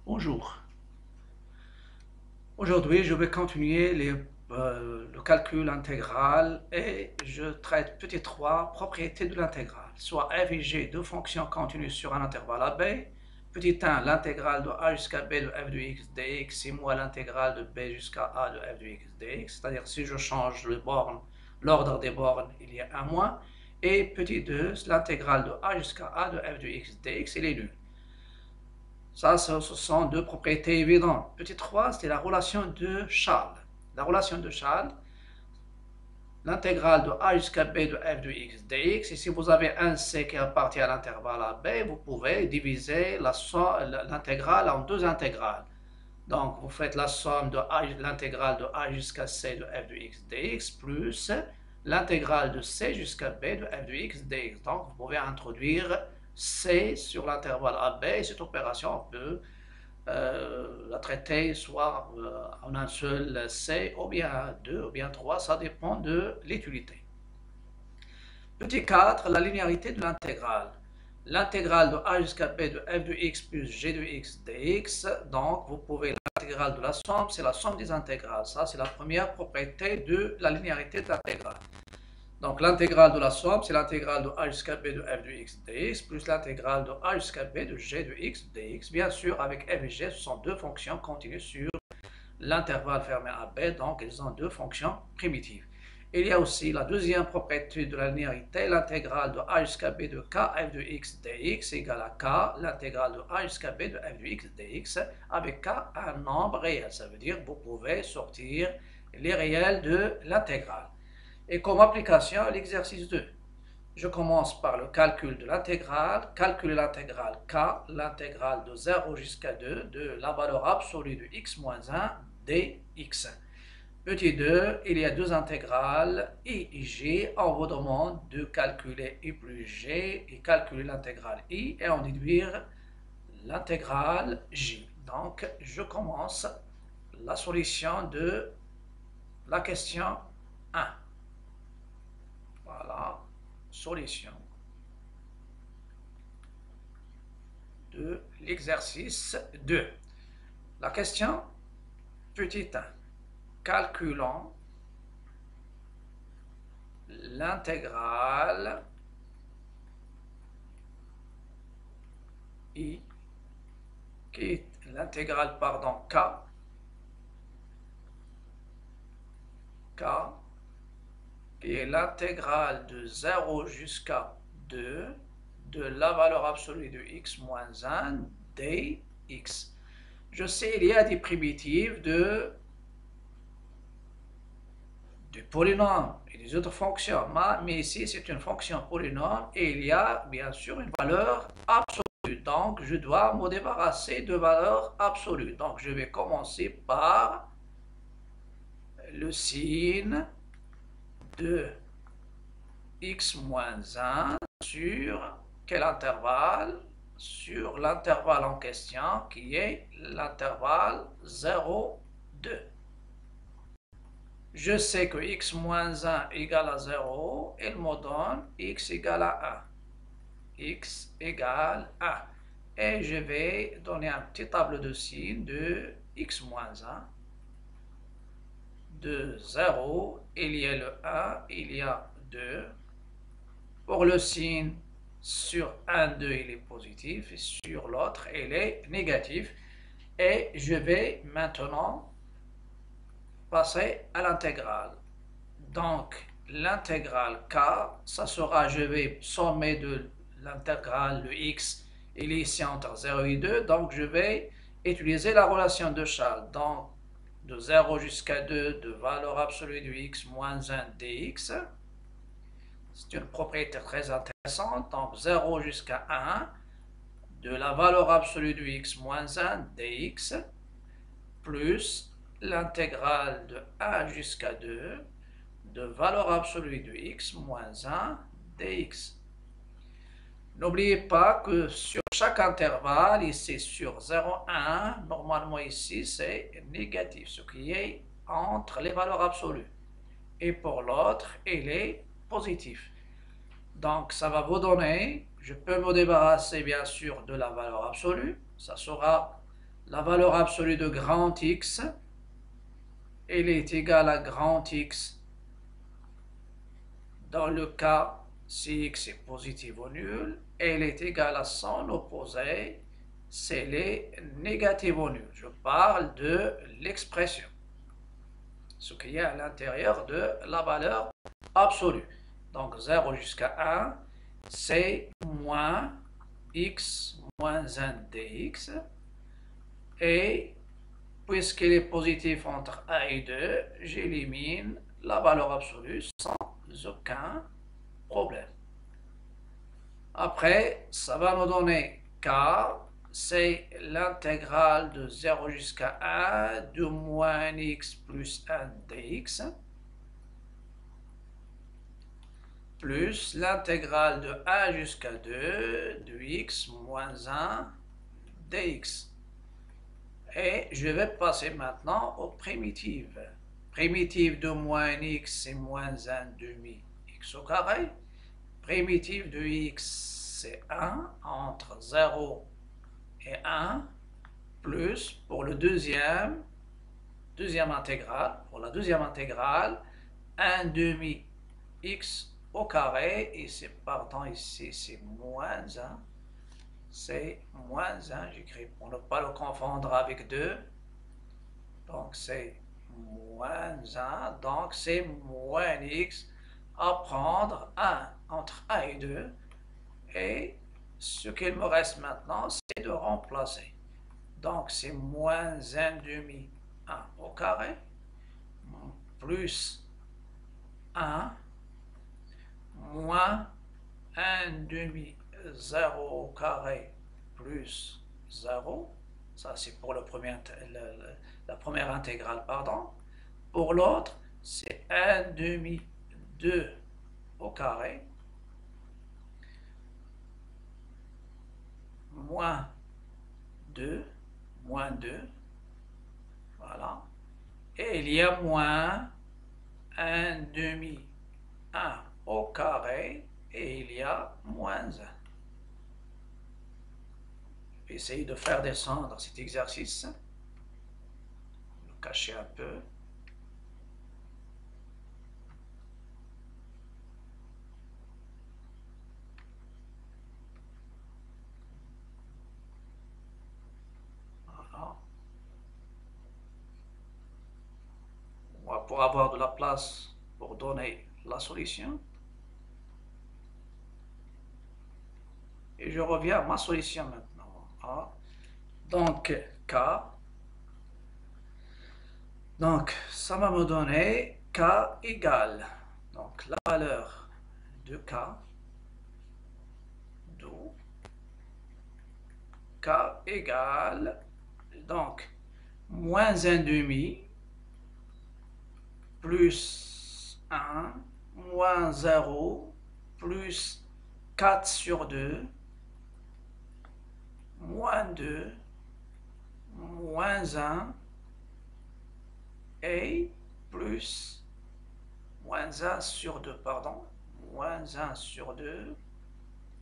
Bonjour. Aujourd'hui, je vais continuer le calcul intégral et je traite petit 3, propriétés de l'intégrale, soit f et g, deux fonctions continues sur un intervalle AB. Petit 1, l'intégrale de a jusqu'à b de f de x dx, c'est moi l'intégrale de b jusqu'à a de f de x dx, c'est-à-dire si je change l'ordre des bornes, il y a un moins. Et petit 2, l'intégrale de a jusqu'à a de f de x dx, il est nul. Ça, ce sont deux propriétés évidentes. Petit 3, c'est la relation de Charles. La relation de Charles, l'intégrale de a jusqu'à b de f de x dx. Et si vous avez un c qui appartient à l'intervalle a b, vous pouvez diviser l'intégrale en deux intégrales. Donc, vous faites la somme de l'intégrale de a jusqu'à c de f de x dx plus l'intégrale de c jusqu'à b de f de x dx. Donc, vous pouvez introduire c sur l'intervalle AB et cette opération peut la traiter soit en un seul C ou bien deux ou bien trois, ça dépend de l'utilité. Petit 4, la linéarité de l'intégrale. L'intégrale de a jusqu'à b de f de x plus g de x dx, donc vous pouvez l'intégrale de la somme, c'est la somme des intégrales. Ça, c'est la première propriété de la linéarité de l'intégrale. Donc l'intégrale de la somme, c'est l'intégrale de a jusqu'à b de f de x dx plus l'intégrale de a jusqu'à b de g de x dx. Bien sûr, avec f et g, ce sont deux fonctions continues sur l'intervalle fermé à b, donc ils ont deux fonctions primitives. Il y a aussi la deuxième propriété de la linéarité, l'intégrale de a jusqu'à b de k f de x dx égale à k, l'intégrale de a jusqu'à b de f de x dx, avec k un nombre réel. Ça veut dire que vous pouvez sortir les réels de l'intégrale. Et comme application à l'exercice 2, je commence par le calcul de l'intégrale. Calculer l'intégrale k, l'intégrale de 0 jusqu'à 2 de la valeur absolue de x moins 1 dx. Petit 2, il y a deux intégrales i et g. On vous demande de calculer i plus g et calculer l'intégrale i et en déduire l'intégrale j. Donc, je commence la solution de la question 1. Voilà, solution de l'exercice 2. La question, petit 1. Calculons l'intégrale i, qui est l'intégrale, pardon, k, qui est l'intégrale de 0 jusqu'à 2 de la valeur absolue de x moins 1 dx. Je sais, il y a des primitives du polynôme et des autres fonctions, mais ici c'est une fonction polynôme et il y a bien sûr une valeur absolue. Donc je dois me débarrasser de valeurs absolues. Donc je vais commencer par le signe de x moins 1 sur quel intervalle? Sur l'intervalle en question qui est l'intervalle 0, 2. Je sais que x moins 1 égale à 0, il me donne x égale à 1. X égale 1. Et je vais donner un petit tableau de signes de x moins 1. De 0, il y a le 1, il y a 2. Pour le signe sur 1, 2, il est positif, et sur l'autre, il est négatif. Et je vais maintenant passer à l'intégrale. Donc, l'intégrale k, ça sera, je vais sommer de l'intégrale de x, il est ici entre 0 et 2, donc je vais utiliser la relation de Charles. Donc, de 0 jusqu'à 2 de valeur absolue de x moins 1 dx. C'est une propriété très intéressante. Donc 0 jusqu'à 1 de la valeur absolue de x moins 1 dx plus l'intégrale de 1 jusqu'à 2 de valeur absolue de x moins 1 dx. N'oubliez pas que sur chaque intervalle, ici sur 0, 1, normalement ici c'est négatif, ce qui est entre les valeurs absolues. Et pour l'autre, il est positif. Donc ça va vous donner, je peux me débarrasser bien sûr de la valeur absolue, ça sera La valeur absolue de grand X, elle est égale à grand X dans le cas si X est positif ou nul, elle est égale à son opposé si elle est négative ou nulle. Je parle de l'expression, ce qu'il y a à l'intérieur de la valeur absolue. Donc 0 jusqu'à 1, c'est moins x moins 1 dx. Et puisqu'il est positif entre 1 et 2, j'élimine la valeur absolue sans aucun problème. Après, ça va nous donner k, c'est l'intégrale de 0 jusqu'à 1 de moins x plus 1 dx, plus l'intégrale de 1 jusqu'à 2 de x moins 1 dx. Et je vais passer maintenant aux primitives. Primitive de moins x, c'est moins 1 demi x au carré. Primitive de x, c'est 1 entre 0 et 1, plus pour le deuxième intégrale, pour la deuxième intégrale, 1 demi x au carré, et c'est partant ici, c'est moins 1. C'est moins 1, j'écris pour ne pas le confondre avec 2. Donc c'est moins 1, donc c'est moins x à prendre 1 entre 1 et 2. Et ce qu'il me reste maintenant, c'est de remplacer. Donc c'est moins 1 demi 1 au carré, plus 1, moins 1 demi 0 au carré plus 0, ça c'est pour la première intégrale, pardon. Pour l'autre, c'est 1 demi 2 au carré, moins 2, voilà. Et il y a moins 1 demi 1 au carré, et il y a moins 1. Je vais essayer de faire descendre cet exercice, le cacher un peu. Voilà. Pour avoir de la place pour donner la solution. Et je reviens à ma solution maintenant. Ah. Donc, K. Donc, ça va me donner K égale. Donc, la valeur de K, d'où K égale, donc, moins 1 demi, plus 1, moins 0, plus 4 sur 2, moins 2, moins 1, et plus moins 1 sur 2, pardon, moins 1 sur 2,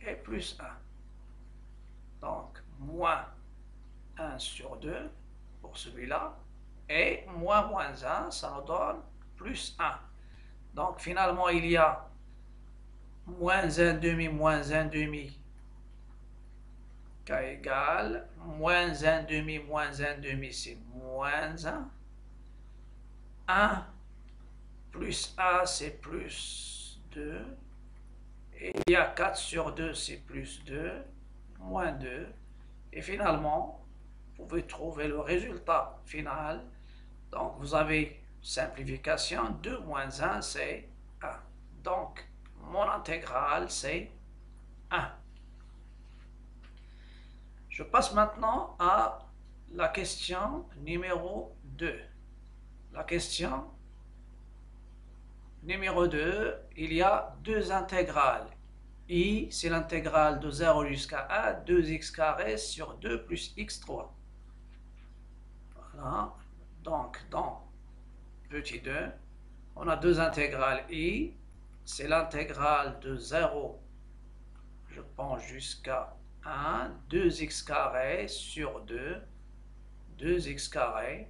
et plus 1. Donc, moins 1 sur 2 pour celui-là, et moins 1, ça nous donne plus 1. Donc, finalement, il y a moins 1 demi, K égale, moins 1 demi, c'est moins 1. 1 plus 1, c'est plus 2. Et il y a 4 sur 2, c'est plus 2, moins 2. Et finalement, vous pouvez trouver le résultat final. Donc, vous avez simplification, 2 moins 1, c'est 1. Donc, mon intégrale, c'est 1. Je passe maintenant à la question numéro 2. La question numéro 2, il y a deux intégrales. I, c'est l'intégrale de 0 jusqu'à 1, 2x carré sur 2 plus x3. Voilà. Donc, dans petit 2, on a deux intégrales. I, c'est l'intégrale de 0, je pense, jusqu'à 1, 2x carré sur 2 2x carré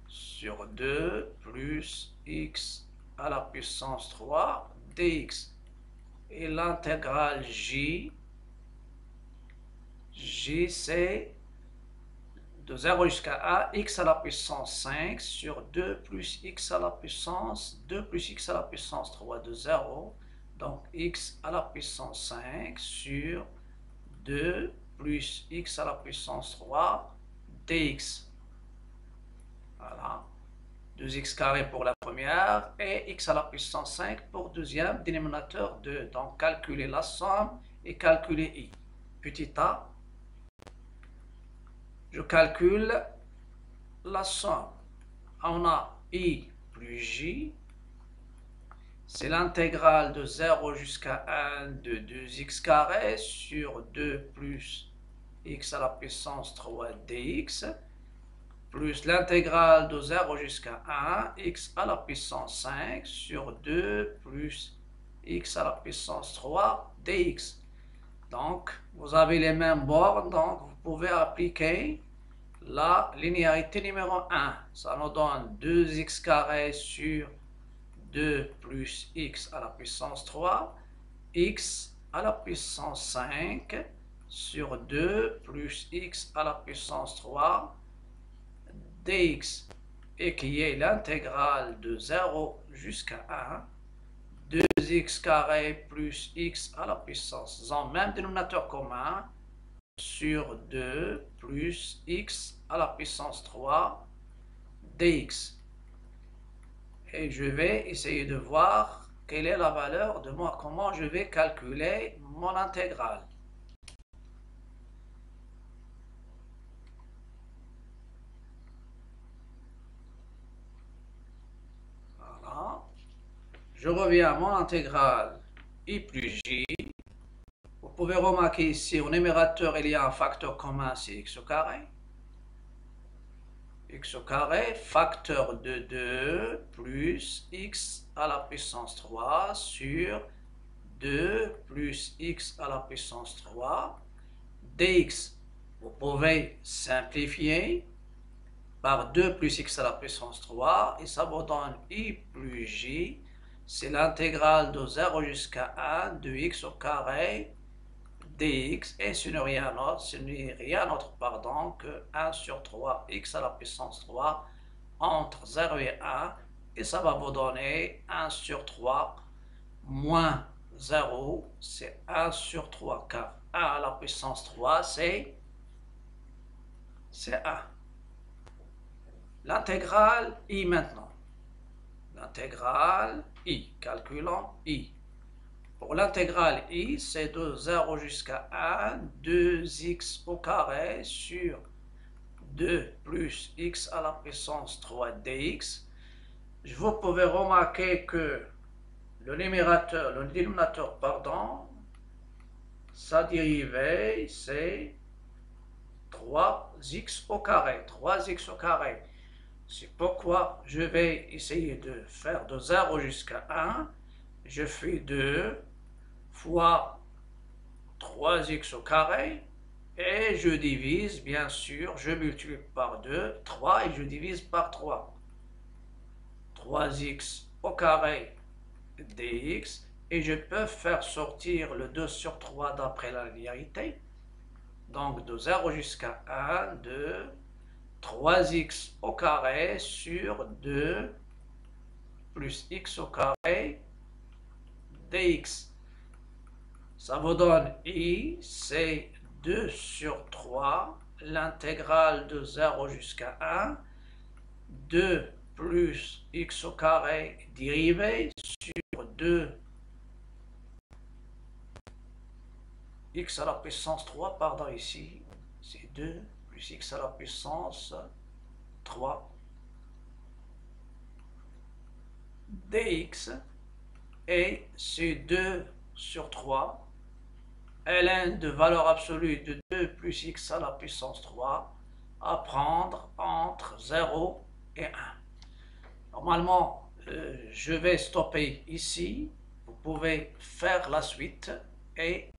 sur 2 plus x à la puissance 3 dx. Et l'intégrale j c'est de 0 jusqu'à 1, x à la puissance 5 sur 2 plus x à la puissance 2 plus x à la puissance 3 de 0. Donc x à la puissance 5 sur 2 plus x à la puissance 3 dx. Voilà. 2x carré pour la première et x à la puissance 5 pour deuxième, dénominateur 2. Donc calculer la somme et calculer i. Petit a, je calcule la somme. On a i plus j, c'est l'intégrale de 0 jusqu'à 1 de 2x carré sur 2 plus x à la puissance 3 dx, plus l'intégrale de 0 jusqu'à 1, x à la puissance 5 sur 2 plus x à la puissance 3 dx. Donc, vous avez les mêmes bornes, donc vous pouvez appliquer la linéarité numéro 1. Ça nous donne 2x carré sur 2 plus x à la puissance 3, x à la puissance 5 sur 2 plus x à la puissance 3 dx, et qui est l'intégrale de 0 jusqu'à 1, 2x carré plus x à la puissance, ils ont même dénominateur commun, sur 2 plus x à la puissance 3 dx. Et je vais essayer de voir quelle est la valeur de moi, comment je vais calculer mon intégrale. Voilà. Je reviens à mon intégrale i plus j. Vous pouvez remarquer ici au numérateur il y a un facteur commun, c'est x au carré. X au carré, facteur de 2 plus x à la puissance 3 sur 2 plus x à la puissance 3 dx. Vous pouvez simplifier par 2 plus x à la puissance 3 et ça vous donne i plus j. C'est l'intégrale de 0 jusqu'à 1 de x au carré dx, et ce n'est rien d'autre, que 1 sur 3 x à la puissance 3 entre 0 et 1, et ça va vous donner 1 sur 3 moins 0, c'est 1 sur 3, car 1 à la puissance 3 c'est 1. L'intégrale i maintenant. L'intégrale i, calculons i. Pour l'intégrale i, c'est de 0 jusqu'à 1, 2x au carré sur 2 plus x à la puissance 3 dx. Vous pouvez remarquer que le dénominateur, sa dérivée, c'est 3x au carré. 3x au carré. C'est pourquoi je vais essayer de faire de 0 jusqu'à 1. Je fais 2 fois 3x au carré et je divise, bien sûr, je multiplie par 2, 3 et je divise par 3. 3x au carré dx, et je peux faire sortir le 2 sur 3 d'après la linéarité. Donc de 0 jusqu'à 1, 2, 3x au carré sur 2 plus x au carré dx. Ça vous donne i, c'est 2 sur 3, l'intégrale de 0 jusqu'à 1, 2 plus x au carré dérivé sur 2 x à la puissance 3, pardon, ici, c'est 2 plus x à la puissance 3 dx, et c'est 2 sur 3, ln de valeur absolue de 2 plus x à la puissance 3 à prendre entre 0 et 1. Normalement, je vais stopper ici. Vous pouvez faire la suite et